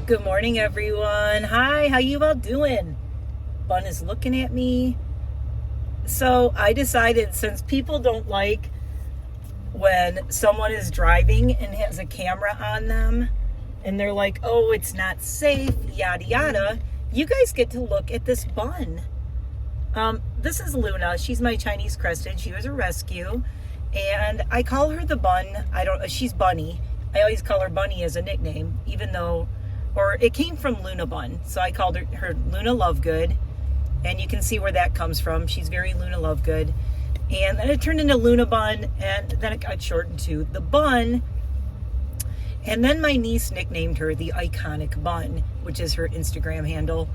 Good morning, everyone. Hi, how you all doing? Bun is looking at me. So I decided, since people don't like when someone is driving and has a camera on them and they're like, oh, it's not safe, yada yada, you guys get to look at this bun. This is Luna. She's my Chinese Crested. She was a rescue, and I call her the Bun. She's Bunny. I always call her Bunny as a nickname, even though, or it came from Luna Bun. So I called her Luna Lovegood, and you can see where that comes from. She's very Luna Lovegood. And then it turned into Luna Bun, and then it got shortened to the Bun. And then my niece nicknamed her the Iconic Bun, which is her Instagram handle.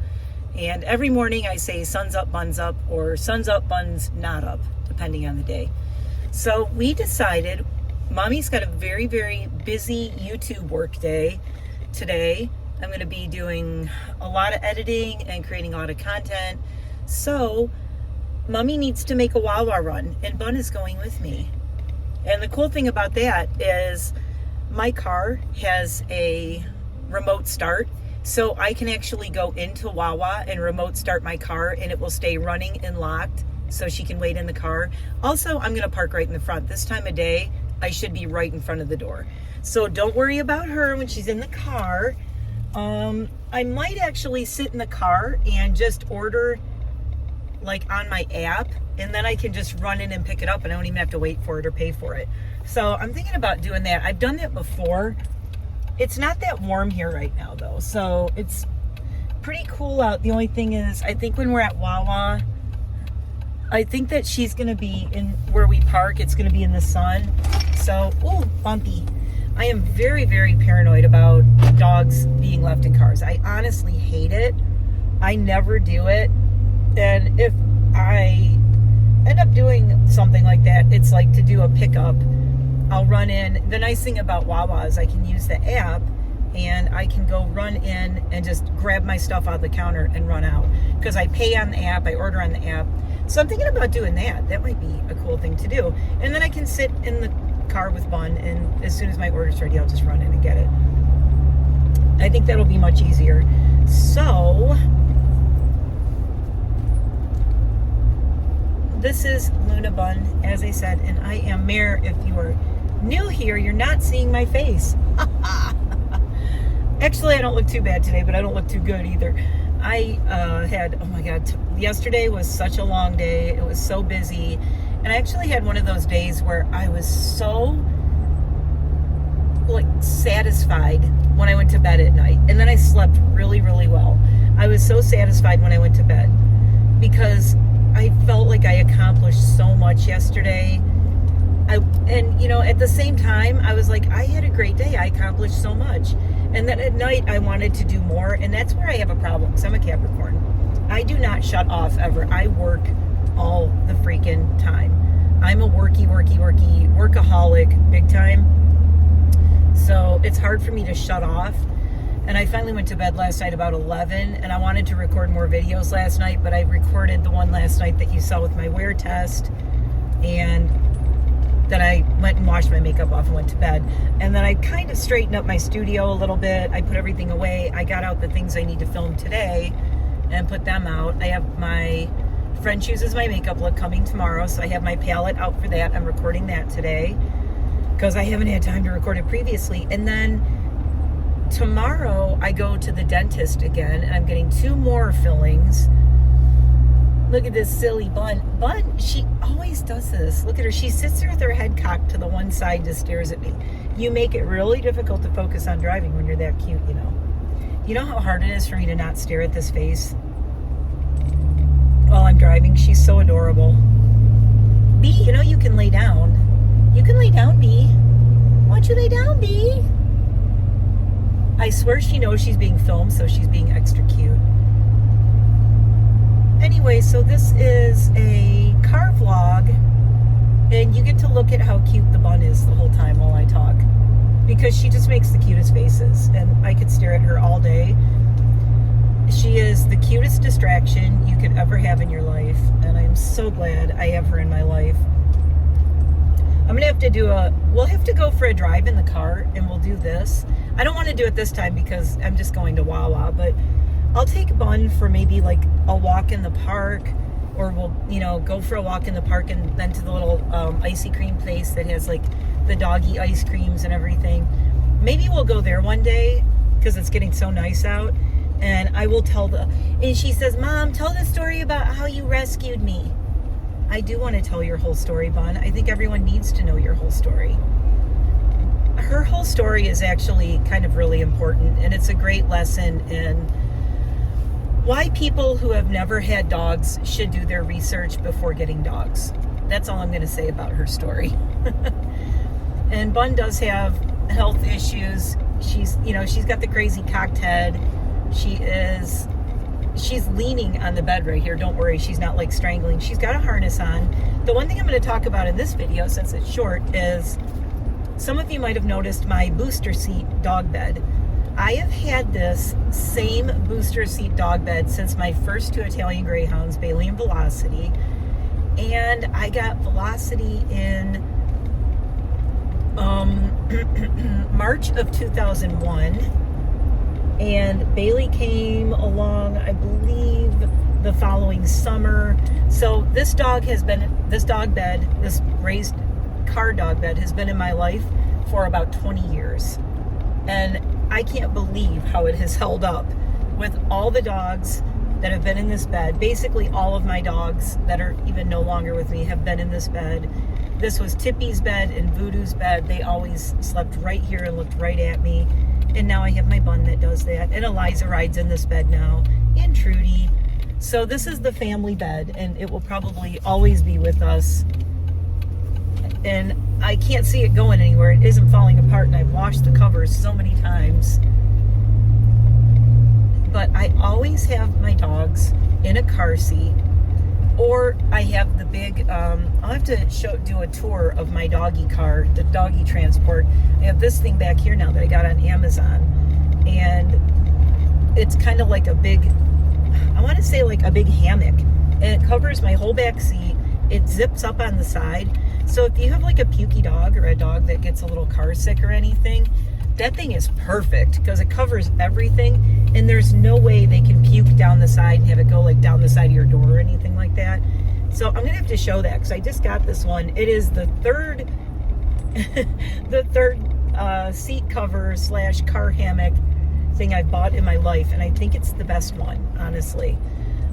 And every morning I say sun's up, buns up, or sun's up, buns not up, depending on the day. So we decided, Mommy's got a very, very busy YouTube work day today. I'm going to be doing a lot of editing and creating a lot of content. So Mommy needs to make a Wawa run, and Bun is going with me. And the cool thing about that is my car has a remote start. So I can actually go into Wawa and remote start my car, and it will stay running and locked so she can wait in the car. Also, I'm going to park right in the front. This time of day, I should be right in front of the door. So don't worry about her when she's in the car. I might actually sit in the car and just order like on my app, and then I can just run in and pick it up, and I don't even have to wait for it or pay for it. So I'm thinking about doing that. I've done that before. It's not that warm here right now though, so it's pretty cool out. The only thing is, I think when we're at Wawa, I think that she's gonna be in where we park, it's gonna be in the sun. So, ooh, bumpy. I am very, very paranoid about dogs being left in cars. I honestly hate it. I never do it. And if I end up doing something like that, it's like to do a pickup. I'll run in. The nice thing about Wawa is I can use the app, and I can go run in and just grab my stuff out of the counter and run out. Because I pay on the app, I order on the app. So I'm thinking about doing that. That might be a cool thing to do. And then I can sit in the car with Bun, and as soon as my order's ready, I'll just run in and get it. I think that'll be much easier. So this is Luna Bun, as I said, and I am Mare. If you are new here, you're not seeing my face. Actually, I don't look too bad today, but I don't look too good either. I had, oh my God, yesterday was such a long day. It was so busy. And I actually had one of those days where I was so like satisfied when I went to bed at night. And then I slept really, really well. I was so satisfied when I went to bed because I felt like I accomplished so much yesterday. And you know, at the same time, I was like, I had a great day. I accomplished so much. And then at night, I wanted to do more. And that's where I have a problem, because I'm a Capricorn. I do not shut off ever. I work all the freaking time. I'm a workaholic, big time. So it's hard for me to shut off. And I finally went to bed last night about 11, and I wanted to record more videos last night, but I recorded the one last night that you saw with my wear test, and then I went and washed my makeup off and went to bed. And then I kind of straightened up my studio a little bit. I put everything away. I got out the things I need to film today and put them out. I have my friend chooses my makeup look coming tomorrow, so I have my palette out for that. I'm recording that today because I haven't had time to record it previously. And then tomorrow I go to the dentist again, and I'm getting 2 more fillings. Look at this silly Bun. Bun, she always does this. Look at her. She sits there with her head cocked to the one side and just stares at me. You make it really difficult to focus on driving when you're that cute, you know. You know how hard it is for me to not stare at this face while I'm driving? She's so adorable. B, you know you can lay down. You can lay down, B. Why don't you lay down, B? I swear she knows she's being filmed, so she's being extra cute. Anyway, so this is a car vlog, and you get to look at how cute the Bun is the whole time while I talk, because she just makes the cutest faces, and I could stare at her all day. She is the cutest distraction you could ever have in your life, and I'm so glad I have her in my life. I'm gonna have to we'll have to go for a drive in the car, and we'll do this. I don't want to do it this time because I'm just going to Wawa, but I'll take Bun for maybe like a walk in the park, or we'll, you know, go for a walk in the park and then to the little icy cream place that has like the doggy ice creams and everything. Maybe we'll go there one day because it's getting so nice out, and I will tell and she says, Mom, tell the story about how you rescued me. I do want to tell your whole story, Bun. I think everyone needs to know your whole story. Her whole story is actually kind of really important, and it's a great lesson in why people who have never had dogs should do their research before getting dogs. That's all I'm going to say about her story. And Bun does have health issues. She's got the crazy cocked head. She's leaning on the bed right here. Don't worry, she's not like strangling. She's got a harness on. The one thing I'm going to talk about in this video, since it's short, is some of you might have noticed my booster seat dog bed. I have had this same booster seat dog bed since my first 2 Italian Greyhounds, Bailey and Velocity. And I got Velocity in March of 2001. And Bailey came along, I believe, the following summer. So this raised car dog bed has been in my life for about 20 years. And I can't believe how it has held up with all the dogs that have been in this bed. Basically all of my dogs that are even no longer with me have been in this bed. This was Tippy's bed and Voodoo's bed. They always slept right here and looked right at me. And now I have my Bun that does that. And Eliza rides in this bed now. And Trudy. So this is the family bed, and it will probably always be with us. And I can't see it going anywhere. It isn't falling apart, and I've washed the covers so many times. But I always have my dogs in a car seat, or I have the big, I'll have to do a tour of my doggy car, the doggy transport. I have this thing back here now that I got on Amazon, and it's kind of like a big, I want to say like a big hammock, and it covers my whole back seat. It zips up on the side. So if you have like a pukey dog or a dog that gets a little car sick or anything, that thing is perfect because it covers everything, and there's no way they can puke down the side and have it go like down the side of your door or anything like that. So I'm gonna have to show that because I just got this one. It is the third seat cover / car hammock thing I've bought in my life, and I think it's the best one, honestly.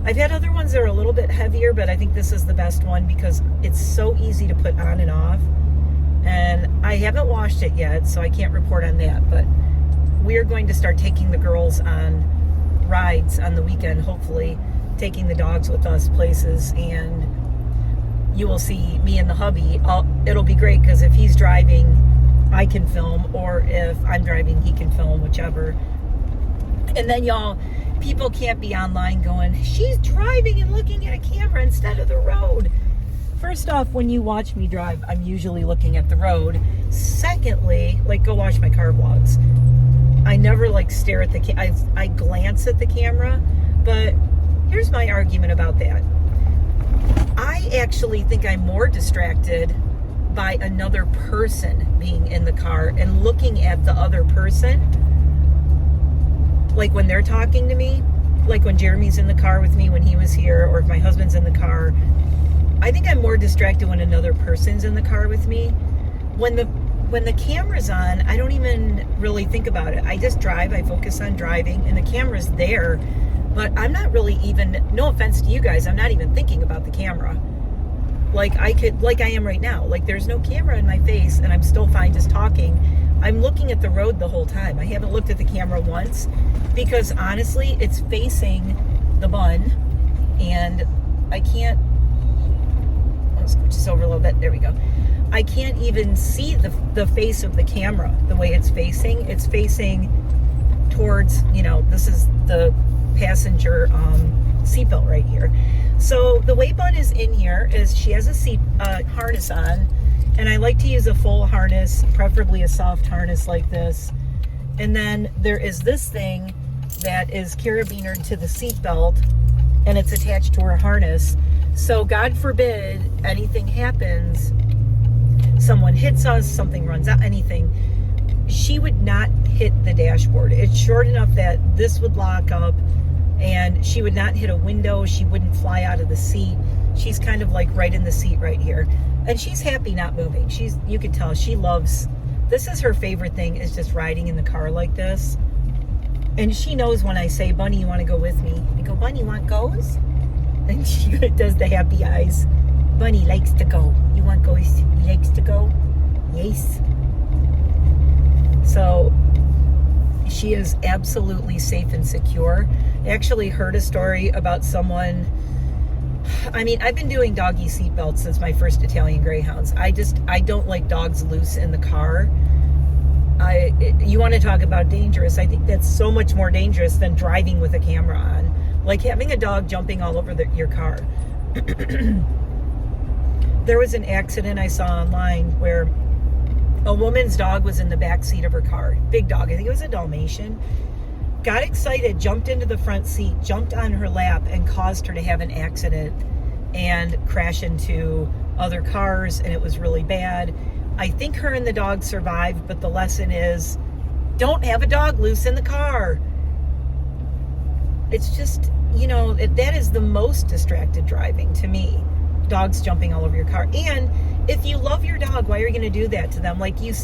I've had other ones that are a little bit heavier, but I think this is the best one because it's so easy to put on and off. And I haven't washed it yet, so I can't report on that, but we are going to start taking the girls on rides on the weekend, hopefully taking the dogs with us places, and you will see me and the hubby. It'll be great because if he's driving, I can film, or if I'm driving, he can film, whichever. And then people can't be online going, she's driving and looking at a camera instead of the road. First off, when you watch me drive, I'm usually looking at the road. Secondly, like, go watch my car vlogs. I never like stare at I glance at the camera, but here's my argument about that. I actually think I'm more distracted by another person being in the car and looking at the other person. Like when they're talking to me, like when Jeremy's in the car with me when he was here, or if my husband's in the car. I think I'm more distracted when another person's in the car with me. When the camera's on, I don't even really think about it. I just drive, I focus on driving, and the camera's there. But I'm not really even, no offense to you guys, I'm not even thinking about the camera. Like I am right now. Like there's no camera in my face, and I'm still fine just talking. I'm looking at the road the whole time. I haven't looked at the camera once because honestly, it's facing the Bun, and I can't, switch this over a little bit. There we go. I can't even see the face of the camera the way it's facing. It's facing towards, this is the passenger seatbelt right here. So the way Bun is in here is she has a seat harness on, and I like to use a full harness, preferably a soft harness like this. And then there is this thing that is carabinered to the seatbelt, and it's attached to her harness. So God forbid anything happens, someone hits us, something runs out, anything, she would not hit the dashboard. It's short enough that this would lock up, and she would not hit a window. She wouldn't fly out of the seat. She's kind of like right in the seat right here. And she's happy not moving. You can tell she loves, this is her favorite thing, is just riding in the car like this. And she knows when I say, Bunny, you want to go with me? I go, Bunny, want goes? And she does the happy eyes. Bunny likes to go. You want goes? He likes to go? Yes. So she is absolutely safe and secure. I actually heard a story about someone, I mean, I've been doing doggy seatbelts since my first Italian Greyhounds. I don't like dogs loose in the car. You want to talk about dangerous. I think that's so much more dangerous than driving with a camera on. Like having a dog jumping all over your car. There was an accident I saw online where a woman's dog was in the back seat of her car. Big dog, I think it was a Dalmatian. Got excited, jumped into the front seat, jumped on her lap, and caused her to have an accident and crash into other cars, and it was really bad. I think her and the dog survived, but the lesson is, don't have a dog loose in the car. It's just, that is the most distracted driving to me. Dogs jumping all over your car. And if you love your dog, why are you going to do that to them? Like you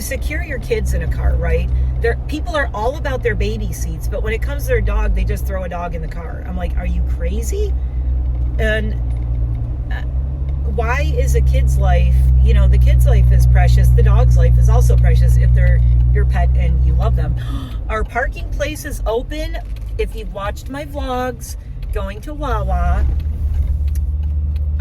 secure your kids in a car, right? People are all about their baby seats, but when it comes to their dog, they just throw a dog in the car. I'm like, are you crazy? And why is a kid's life, the kid's life is precious. The dog's life is also precious if they're your pet and you love them. Our parking place is open. If you've watched my vlogs going to Wawa,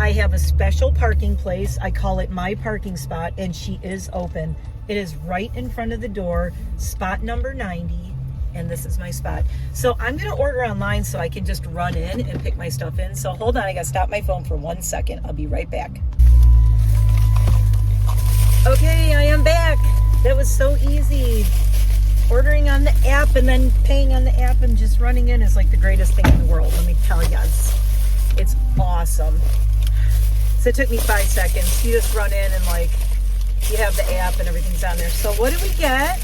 I have a special parking place. I call it my parking spot, and she is open. It is right in front of the door, spot number 90, and this is my spot. So I'm gonna order online so I can just run in and pick my stuff in. So hold on, I gotta stop my phone for 1 second. I'll be right back. Okay, I am back. That was so easy. Ordering on the app and then paying on the app and just running in is like the greatest thing in the world. Let me tell you, it's awesome. So it took me 5 seconds. You just run in and you have the app and everything's on there. So what did we get?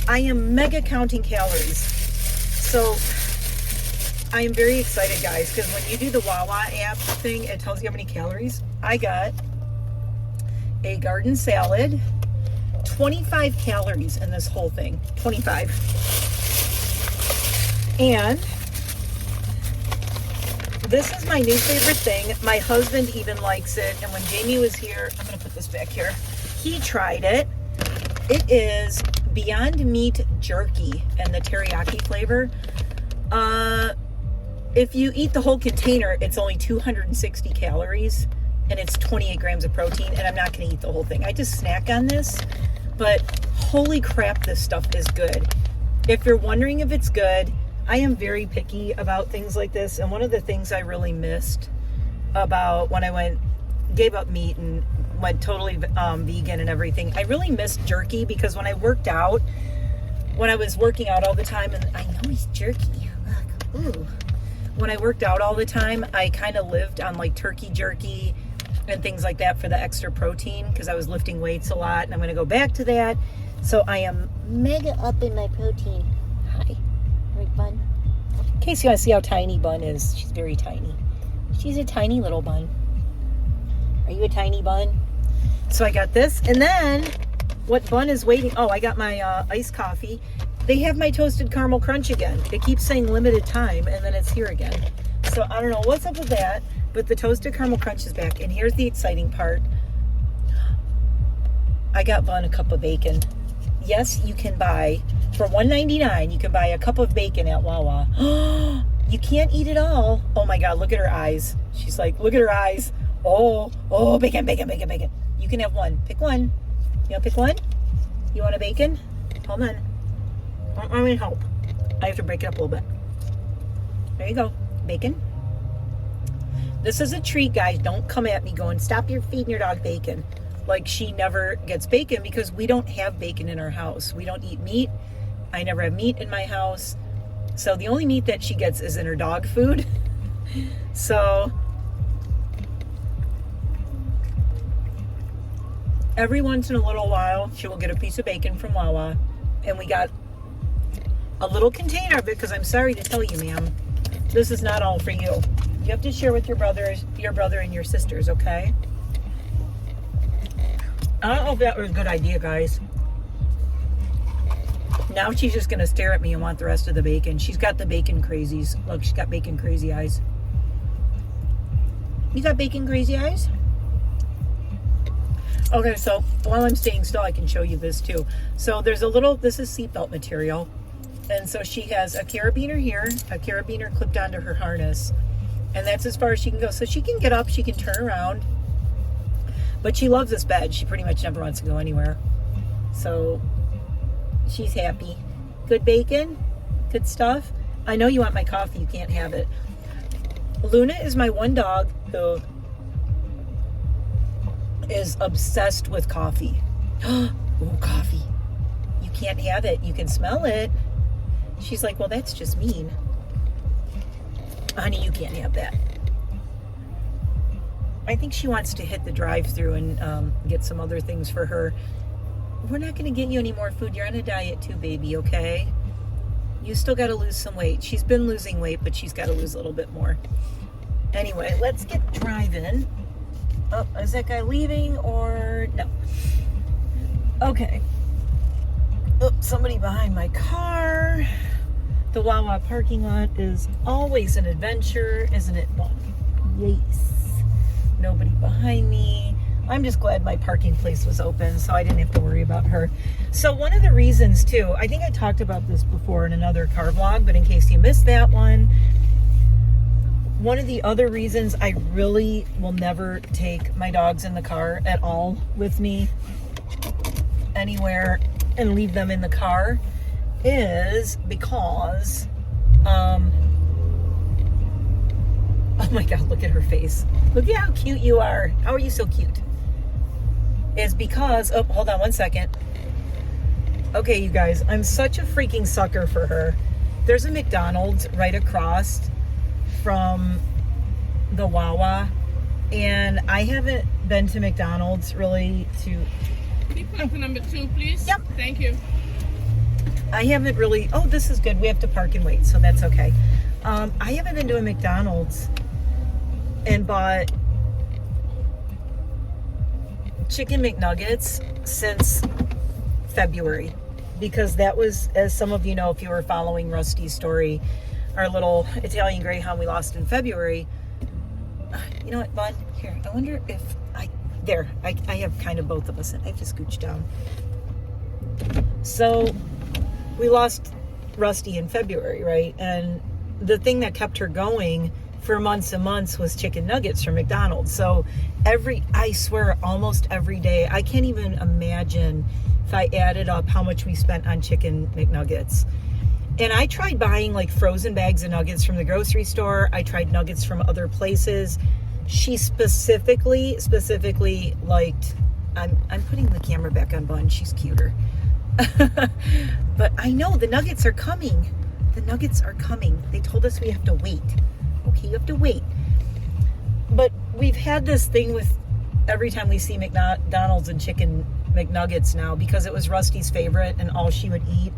I am mega counting calories. So I am very excited, guys, because when you do the Wawa app thing, it tells you how many calories. I got a garden salad, 25 calories in this whole thing, 25. And this is my new favorite thing. My husband even likes it. And when Jamie was here, I'm going to put this back here. He tried it. It is Beyond Meat jerky and the teriyaki flavor. If you eat the whole container, it's only 260 calories and it's 28 grams of protein. And I'm not going to eat the whole thing. I just snack on this. But holy crap, this stuff is good. If you're wondering if it's good, I am very picky about things like this, and one of the things I really missed about when I gave up meat and went totally vegan and everything, I really missed jerky, because when I was working out all the time, and I know he's jerky, ooh. When I worked out all the time, I kind of lived on turkey jerky and things like that for the extra protein, because I was lifting weights a lot, and I'm going to go back to that. So I am mega up in my protein. Hi. Bun. In case you want to see how tiny Bun is, she's very tiny. She's a tiny little bun. Are you a tiny bun? So I got this, and then what Bun is waiting. Oh, I got my iced coffee. They have my toasted caramel crunch again. It keeps saying limited time, and then it's here again. So I don't know what's up with that, but the toasted caramel crunch is back. And here's the exciting part. I got Bun a cup of bacon. Yes, you can buy, for $1.99, you can buy a cup of bacon at Wawa. You can't eat it all. Oh my God, look at her eyes. She's like, look at her eyes. Oh, bacon, bacon, bacon, bacon. You can have one. Pick one. You want to pick one? You want a bacon? Hold on. I'm going to help. I have to break it up a little bit. There you go. Bacon. This is a treat, guys. Don't come at me going, stop your feeding your dog bacon. Like, she never gets bacon because we don't have bacon in our house. We don't eat meat. I never have meat in my house. So the only meat that she gets is in her dog food. So every once in a little while, she will get a piece of bacon from Wawa. And we got a little container of it because I'm sorry to tell you, ma'am, this is not all for you. You have to share with your brother and your sisters, okay? I don't know if that was a good idea, guys. Now she's just going to stare at me and want the rest of the bacon. She's got the bacon crazies. Look, she's got bacon crazy eyes. You got bacon crazy eyes? Okay, so while I'm staying still, I can show you this too. So there's a little, this is seatbelt material. And so she has a carabiner here, a carabiner clipped onto her harness. And that's as far as she can go. So she can get up, she can turn around. But she loves this bed. She pretty much never wants to go anywhere. So she's happy. Good bacon, good stuff. I know you want my coffee, you can't have it. Luna is my one dog who is obsessed with coffee. Ooh, coffee. You can't have it. You can smell it. She's like, well, that's just mean. Honey, you can't have that. I think she wants to hit the drive-thru and get some other things for her. We're not going to get you any more food. You're on a diet too, baby, okay? You still got to lose some weight. She's been losing weight, but she's got to lose a little bit more. Anyway, let's get driving. Oh, is that guy leaving or no? Okay. Oh, somebody behind my car. The Wawa parking lot is always an adventure, isn't it, Bun? Yes. Nobody behind me. I'm just glad my parking place was open, so I didn't have to worry about her. So one of the reasons, too, I think I talked about this before in another car vlog, but in case you missed that one of the other reasons I really will never take my dogs in the car at all with me anywhere and leave them in the car is because, oh my God, look at her face. Look at how cute you are. How are you so cute? Is because, oh, hold on one second. Okay, you guys, I'm such a freaking sucker for her. There's a McDonald's right across from the Wawa, and I haven't been to McDonald's really to... Can you put up number 2, please? Yep. Thank you. I haven't really... Oh, this is good. We have to park and wait, so that's okay. I haven't been to a McDonald's and bought chicken McNuggets since February, because that was, as some of you know, if you were following Rusty's story, our little Italian Greyhound we lost in February. You know what, Bud? Here, I wonder if I have kind of both of us, and I have to scooch down. So we lost Rusty in February, right? And the thing that kept her going for months and months was chicken nuggets from McDonald's. So I swear, almost every day, I can't even imagine if I added up how much we spent on chicken McNuggets. And I tried buying like frozen bags of nuggets from the grocery store. I tried nuggets from other places. She specifically liked, I'm putting the camera back on Bun. She's cuter. But I know the nuggets are coming. The nuggets are coming. They told us we have to wait. Okay, you have to wait. But we've had this thing with every time we see McDonald's and chicken McNuggets now, because it was Rusty's favorite and all she would eat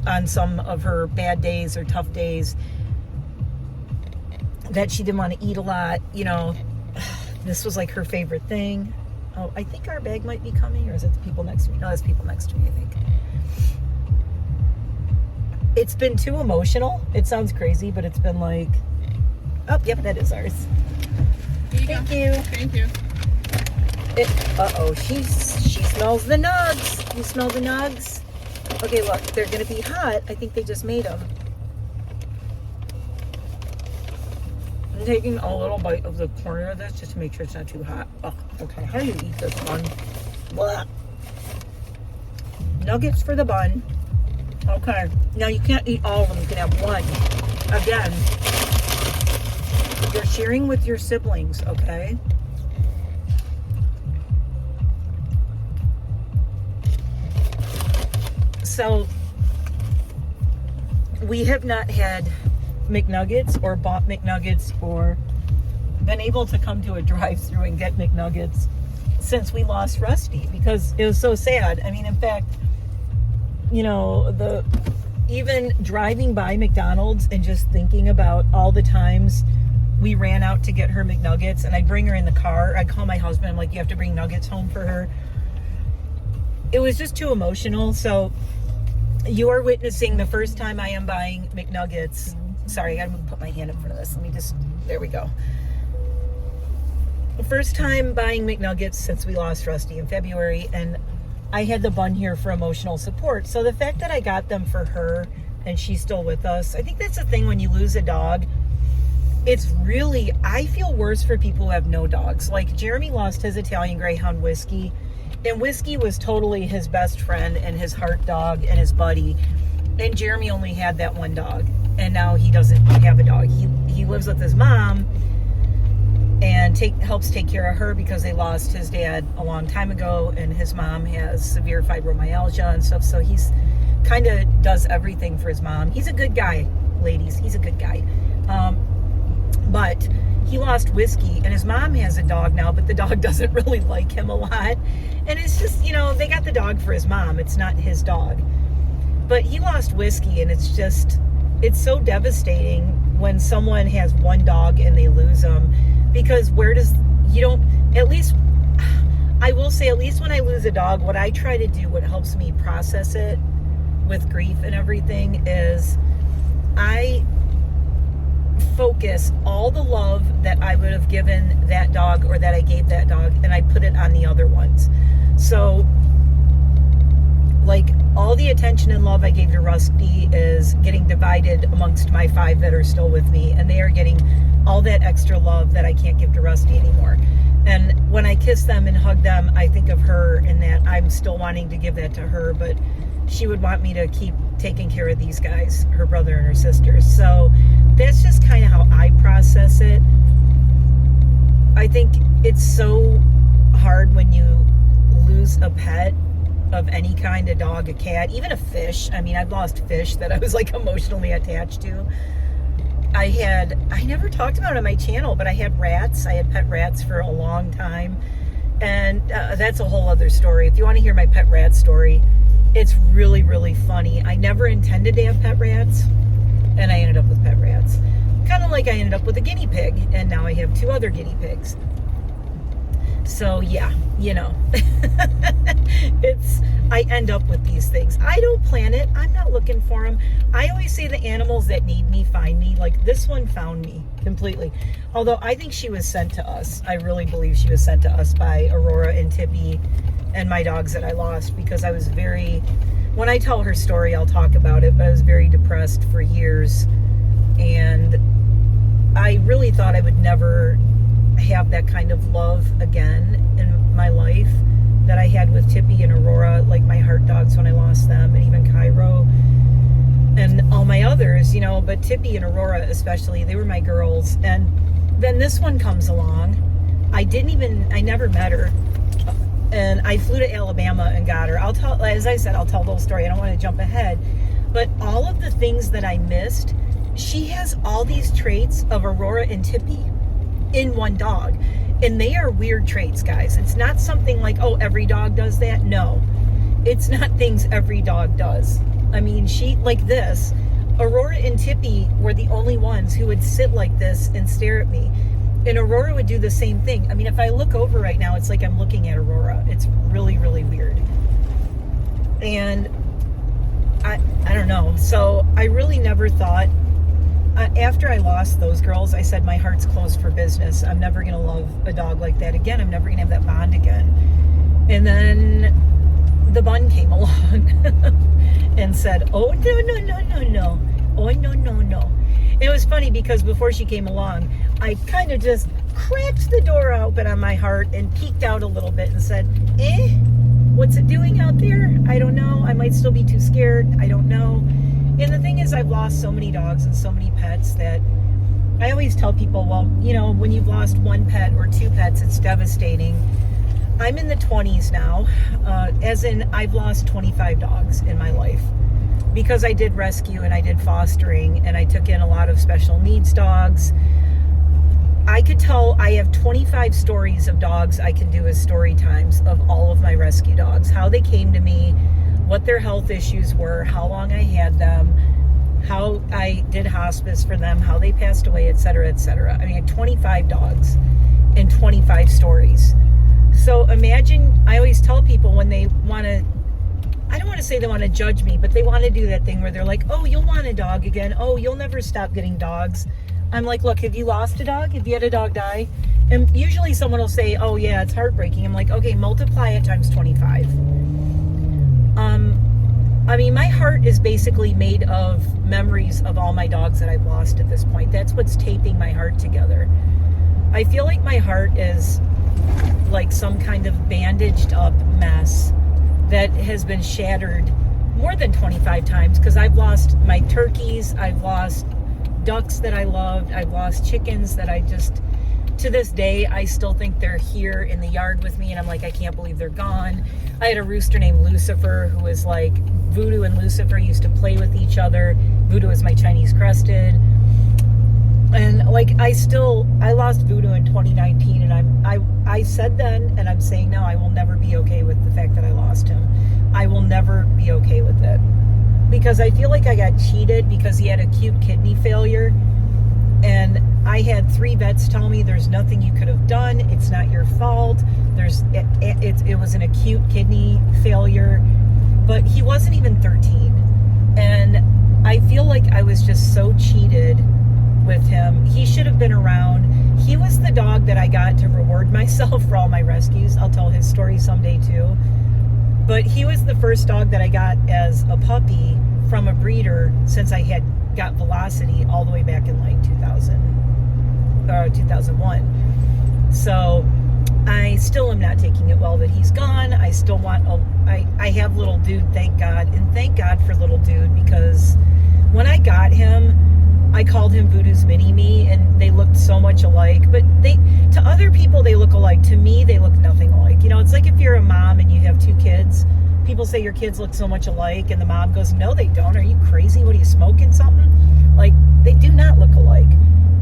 on some of her bad days or tough days that she didn't want to eat a lot. You know, this was like her favorite thing. Oh, I think our bag might be coming, or is it the people next to me? No, it's people next to me, I think. It's been too emotional. It sounds crazy, but it's been like, oh, yep, that is ours. Thank you. Thank you. Uh-oh, she smells the nugs. You smell the nugs? Okay, look, they're going to be hot. I think they just made them. I'm taking a little bite of the corner of this just to make sure it's not too hot. Oh, okay, how do you eat this one? Blah. Nuggets for the bun. Okay, now you can't eat all of them. You can have one. Again, you're sharing with your siblings, okay? So, we have not had McNuggets or bought McNuggets or been able to come to a drive-thru and get McNuggets since we lost Rusty, because it was so sad. I mean, in fact, you know, even driving by McDonald's and just thinking about all the times we ran out to get her McNuggets, and I'd bring her in the car. I'd call my husband, I'm like, you have to bring nuggets home for her. It was just too emotional. So you are witnessing the first time I am buying McNuggets. Sorry, I gotta put my hand in front of this. Let me just, there we go. The first time buying McNuggets since we lost Rusty in February, and I had the bun here for emotional support. So the fact that I got them for her and she's still with us, I think that's the thing when you lose a dog. It's really, I feel worse for people who have no dogs. Like Jeremy lost his Italian Greyhound Whiskey, and Whiskey was totally his best friend and his heart dog and his buddy. And Jeremy only had that one dog, and now he doesn't have a dog. He lives with his mom and helps take care of her because they lost his dad a long time ago, and his mom has severe fibromyalgia and stuff, so he's kind of does everything for his mom. He's a good guy, ladies. He's a good guy. But he lost Whiskey, and his mom has a dog now, but the dog doesn't really like him a lot. And it's just, you know, they got the dog for his mom. It's not his dog. But he lost Whiskey, and it's just, it's so devastating when someone has one dog and they lose them. Because at least, I will say, at least when I lose a dog, what I try to do, what helps me process it with grief and everything, is I focus all the love that I would have given that dog, or that I gave that dog, and I put it on the other ones. So, like, all the attention and love I gave to Rusty is getting divided amongst my 5 that are still with me, and they are getting all that extra love that I can't give to Rusty anymore. And when I kiss them and hug them, I think of her, and that I'm still wanting to give that to her, but she would want me to keep taking care of these guys, her brother and her sisters. So that's just kind of how I process it. I think it's so hard when you lose a pet of any kind, a dog, a cat, even a fish. I mean, I've lost fish that I was like emotionally attached to. I never talked about it on my channel, but I had rats. I had pet rats for a long time. And that's a whole other story. If you want to hear my pet rat story, it's really, really funny. I never intended to have pet rats, and I ended up with pet rats. Kind of like I ended up with a guinea pig, and now I have 2 other guinea pigs. So yeah, you know, I end up with these things. I don't plan it. I'm not looking for them. I always say the animals that need me find me. Like this one found me completely. Although I think she was sent to us. I really believe she was sent to us by Aurora and Tippy and my dogs that I lost, because I was when I tell her story, I'll talk about it, but I was very depressed for years. And I really thought I would never have that kind of love again in my life that I had with Tippy and Aurora, like my heart dogs when I lost them, and even Cairo and all my others, you know. But Tippy and Aurora especially, they were my girls. And then this one comes along. I never met her, and I flew to Alabama and got her. As I said, I'll tell the whole story. I don't want to jump ahead, but all of the things that I missed, she has all these traits of Aurora and Tippy in one dog. And they are weird traits, guys. It's not something like, oh, every dog does that. No, it's not things every dog does. I mean, like this, Aurora and Tippy were the only ones who would sit like this and stare at me. And Aurora would do the same thing. I mean, if I look over right now, it's like I'm looking at Aurora. It's really, really weird. And I don't know. So I really never thought, after I lost those girls, I said, my heart's closed for business. I'm never going to love a dog like that again. I'm never going to have that bond again. And then the bun came along and said, oh, no. Oh, no. It was funny because before she came along, I kind of just cracked the door open on my heart and peeked out a little bit and said, what's it doing out there? I don't know. I might still be too scared. I don't know. And the thing is, I've lost so many dogs and so many pets that I always tell people, well, you know, when you've lost 1 pet or 2 pets, it's devastating. I'm in the 20s now, as in I've lost 25 dogs in my life, because I did rescue and I did fostering and I took in a lot of special needs dogs. I could tell, I have 25 stories of dogs I can do as story times of all of my rescue dogs, how they came to me, what their health issues were, how long I had them, how I did hospice for them, how they passed away, etc., etc. I mean, I had 25 dogs and 25 stories. So imagine, I always tell people when they want to, I don't want to say they want to judge me, but they want to do that thing where they're like, oh, you'll want a dog again. Oh, you'll never stop getting dogs. I'm like, look, have you lost a dog? Have you had a dog die? And usually someone will say, oh yeah, it's heartbreaking. I'm like, okay, multiply it times 25. I mean, my heart is basically made of memories of all my dogs that I've lost at this point. That's what's taping my heart together. I feel like my heart is like some kind of bandaged up mess that has been shattered more than 25 times, because I've lost my turkeys, I've lost ducks that I loved, I've lost chickens that I just, to this day, I still think they're here in the yard with me, and I'm like, I can't believe they're gone. I had a rooster named Lucifer, who was like, Voodoo and Lucifer used to play with each other. Voodoo is my Chinese Crested. And like, I lost Voodoo in 2019, and I said then, and I'm saying now, I will never be okay with the fact that I lost him. I will never be okay with it. Because I feel like I got cheated because he had acute kidney failure. And I had 3 vets tell me there's nothing you could have done. It's not your fault. It was an acute kidney failure. But he wasn't even 13. And I feel like I was just so cheated with him. He should have been around. He was the dog that I got to reward myself for all my rescues. I'll tell his story someday too. But he was the first dog that I got as a puppy from a breeder since I had got Velocity all the way back in like 2001. So I still am not taking it well that he's gone. I still want I have little dude, thank God. And thank God for little dude, because when I got him, I called him Voodoo's Mini-Me, and they looked so much alike. But to other people, they look alike. To me, they look nothing alike. You know, it's like if you're a mom and you have 2 kids, people say your kids look so much alike, and the mom goes, no, they don't. Are you crazy? What, are you smoking something? Like, they do not look alike.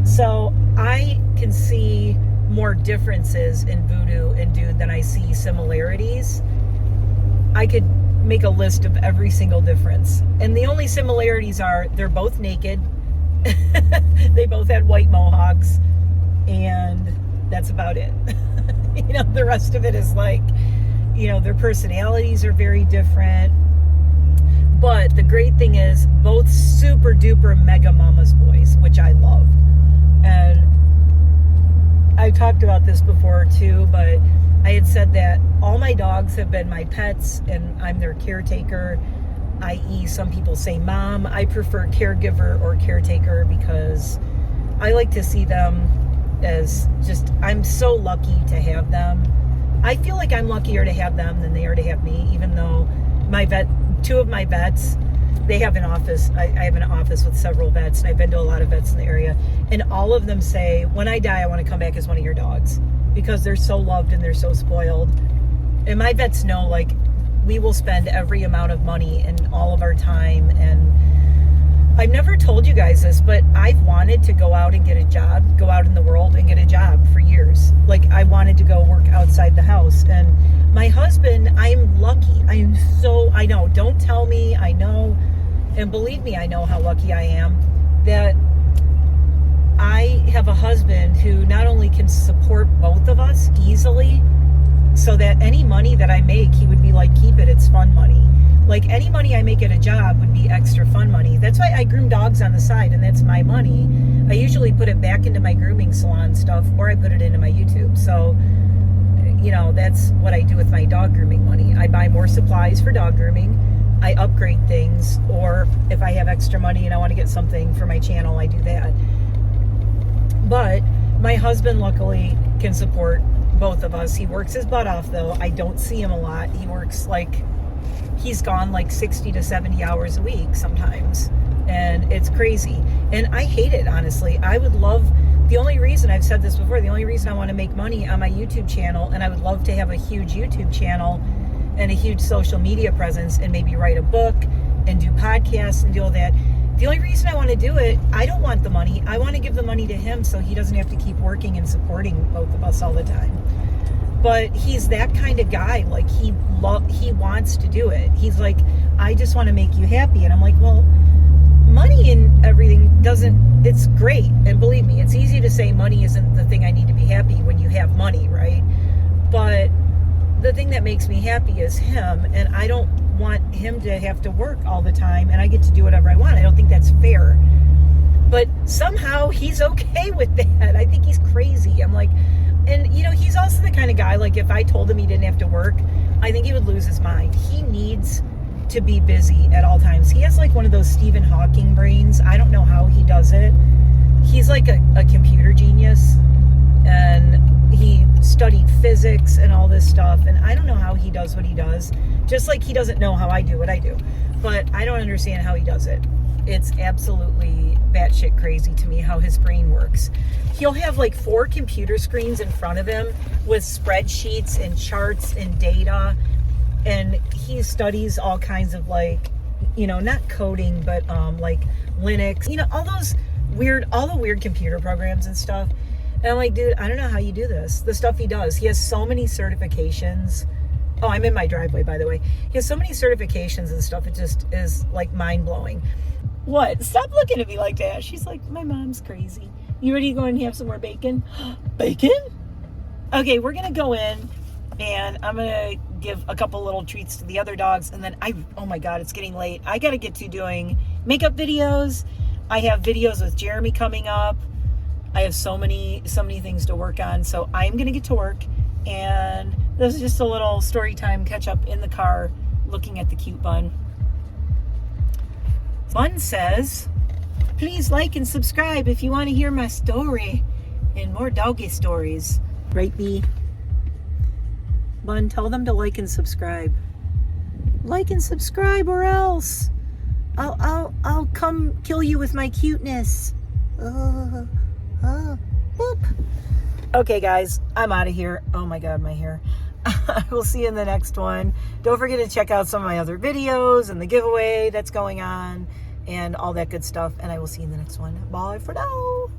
So I can see more differences in Voodoo and Dude than I see similarities. I could make a list of every single difference. And the only similarities are they're both naked. They both had white mohawks, and that's about it. You know, the rest of it is like, you know, their personalities are very different. But the great thing is both super duper mega mama's boys, which I love. And I talked about this before too, but I had said that all my dogs have been my pets and I'm their caretaker, i.e. some people say mom. I prefer caregiver or caretaker because I like to see them as just, I'm so lucky to have them. I feel like I'm luckier to have them than they are to have me, even though two of my vets, they have an office. I have an office with several vets, and I've been to a lot of vets in the area, and all of them say, when I die, I want to come back as one of your dogs, because they're so loved and they're so spoiled. And my vets know, like, we will spend every amount of money and all of our time. And I've never told you guys this, but I've wanted to go out and get a job, go out in the world and get a job for years. Like, I wanted to go work outside the house. And my husband, I'm lucky. I know, don't tell me, I know. And believe me, I know how lucky I am that I have a husband who not only can support both of us easily, so that any money that I make, he would be like, keep it, it's fun money. Like, any money I make at a job would be extra fun money. That's why I groom dogs on the side, and that's my money. I usually put it back into my grooming salon stuff, or I put it into my YouTube. So, you know, that's what I do with my dog grooming money. I buy more supplies for dog grooming. I upgrade things, or if I have extra money and I want to get something for my channel, I do that. But my husband luckily can support both of us. He works his butt off, though. I don't see him a lot. He works like, he's gone like 60 to 70 hours a week sometimes, and it's crazy. And I hate it, honestly. I would love, the only reason, I've said this before, the only reason I want to make money on my YouTube channel, and I would love to have a huge YouTube channel and a huge social media presence, and maybe write a book and do podcasts and do all that, The only reason I want to do it, I don't want the money. I want to give the money to him so he doesn't have to keep working and supporting both of us all the time. But he's that kind of guy. Like, he wants to do it. He's like, I just want to make you happy. And I'm like, well, money and everything doesn't, it's great. And believe me, it's easy to say money isn't the thing I need to be happy when you have money, right? But the thing that makes me happy is him, and I don't want him to have to work all the time and I get to do whatever I want. I don't think that's fair. But somehow he's okay with that. I think he's crazy. I'm like, and you know, he's also the kind of guy, like if I told him he didn't have to work, I think he would lose his mind. He needs to be busy at all times. He has like one of those Stephen Hawking brains. I don't know how he does it. He's like a computer genius, and he studied physics and all this stuff, and I don't know how he does what he does. Just like he doesn't know how I do what I do. But I don't understand how he does it. It's absolutely batshit crazy to me how his brain works. He'll have like 4 computer screens in front of him with spreadsheets and charts and data, and he studies all kinds of, like, you know, not coding, but like Linux, you know, all the weird computer programs and stuff. And I'm like, dude, I don't know how you do this. The stuff he does. He has so many certifications. Oh, I'm in my driveway, by the way. He has so many certifications and stuff. It just is like mind-blowing. What? Stop looking at me like that. She's like, my mom's crazy. You ready to go and have some more bacon? Bacon? Okay, we're going to go in, and I'm going to give a couple little treats to the other dogs. And then oh my God, it's getting late. I got to get to doing makeup videos. I have videos with Jeremy coming up. I have so many things to work on. So I'm going to get to work. And this is just a little story time catch up in the car looking at the cute Bun. Bun says, please like and subscribe if you want to hear my story and more doggy stories. Right, B? Bun, tell them to like and subscribe. Like and subscribe, or else I'll come kill you with my cuteness. Boop. Okay, guys, I'm out of here. Oh my God, my hair. I will see you in the next one. Don't forget to check out some of my other videos and the giveaway that's going on and all that good stuff. And I will see you in the next one. Bye for now.